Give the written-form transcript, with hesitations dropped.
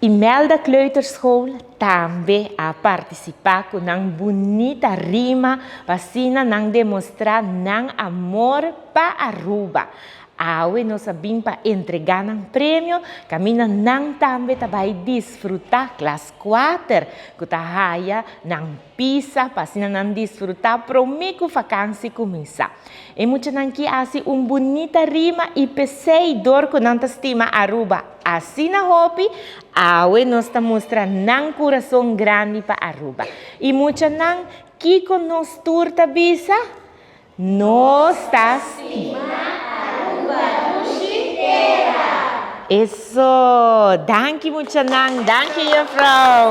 Imelda Kleuterschool também a participar com uma bonita rima para não demonstrar não amor para Aruba. Awe nós sabemos para entregar um prêmio, camina não também vai desfrutar classe 4, que tá raia não pisa para não desfrutar prometo vacância começar. E muito não que assim bonita rima e peseidor com não estima Aruba. Assim na hopi, awe nós está mostrando não coração grande para Aruba. E muito não que com nós turta bisa, nós está Isso, danke muito, danke, Frau.